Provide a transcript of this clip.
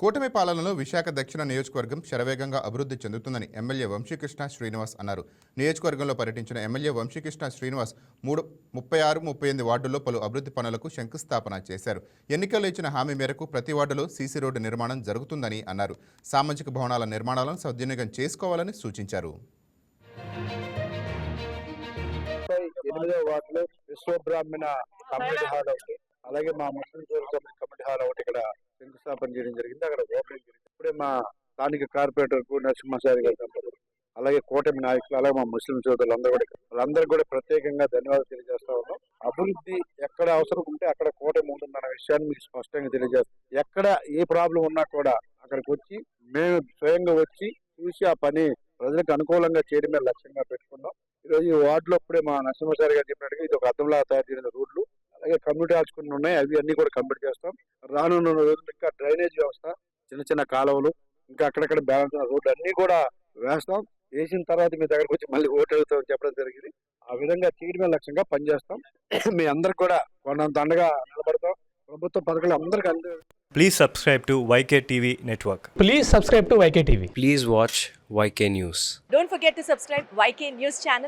కూటమి పాలనలో విశాఖ దక్షిణ నియోజకవర్గం శరవేగంగా అభివృద్ధి చెందుతుందని ఎమ్మెల్యే వంశీకృష్ణ శ్రీనివాస్ అన్నారు. నియోజకవర్గంలో పర్యటించిన ఎమ్మెల్యే వంశీకృష్ణ శ్రీనివాస్ 36, 38 వార్డుల్లో పలు అభివృద్ధి పనులకు శంకుస్థాపన చేశారు. ఎన్నికల్లో ఇచ్చిన హామీ మేరకు ప్రతి వార్డులో సీసీ రోడ్డు నిర్మాణం జరుగుతుందని అన్నారు. సామాజిక భవనాల నిర్మాణాలను సద్వినియోగం చేసుకోవాలని సూచించారు. 8వ వార్డులో విశ్వబ్రాహ్మణ కమ్యూనిటీ హాల్ ఒకటి, అలాగే మా ముస్లిం కమ్యూనిటీ హాల్ ఒకటి ఇక్కడ శంకుస్థాపన చేయడం జరిగింది. అక్కడ ఓపెనింగ్ జరిగింది. ఇప్పుడే మా స్థానిక కార్పొరేటర్ కు నరసింహసారి గారు, అలాగే కూటమి నాయకులు, అలాగే మా ముస్లిం సోదరులు అందరూ కూడా వాళ్ళందరూ కూడా ప్రత్యేకంగా ధన్యవాదాలు తెలియజేస్తా ఉన్నాం. అభివృద్ధి ఎక్కడ అవసరం ఉంటే అక్కడ కూటమి ఉంటుందన్న విషయాన్ని మీకు స్పష్టంగా తెలియజేస్తాం. ఎక్కడ ఏ ప్రాబ్లం ఉన్నా కూడా అక్కడికి వచ్చి మేము స్వయంగా వచ్చి చూసి ఆ పని ప్రజలకు అనుకూలంగా చేయడమే లక్ష్యంగా పెట్టుకున్నాం. ఈరోజు ఈ వార్డులో ఇప్పుడే మా నరసింహసారి గారు చెప్పినట్టుగా ఇది ఒక అద్దంలా తయారు చేసిన రోడ్లు, అలాగే కమ్యూనిటీ హాల్స్ కొన్ని ఉన్నాయి, అవి అన్ని కూడా కంప్లీట్ చేస్తాం. రానున్న రోజులు ఇంకా డ్రైనేజ్ వ్యవస్థ, చిన్న చిన్న కాలువలు, ఇంకా అక్కడక్కడ బ్యాలెన్స్ ఉన్న రోడ్లు అన్ని కూడా వేస్తాం. వేసిన తర్వాత మీ దగ్గరకు వచ్చి మళ్ళీ ఓటు అడుగుతామని చెప్పడం జరిగింది. ఆ విధంగా చేయడమే లక్ష్యంగా పనిచేస్తాం. మీ అందరికి కూడా కొండంత అండగా నిలబడతాం. ప్రభుత్వ పథకాలు అందరికీ Please subscribe to YK TV Network. Please subscribe to YK TV. Please watch YK News. Don't forget to subscribe YK News channel.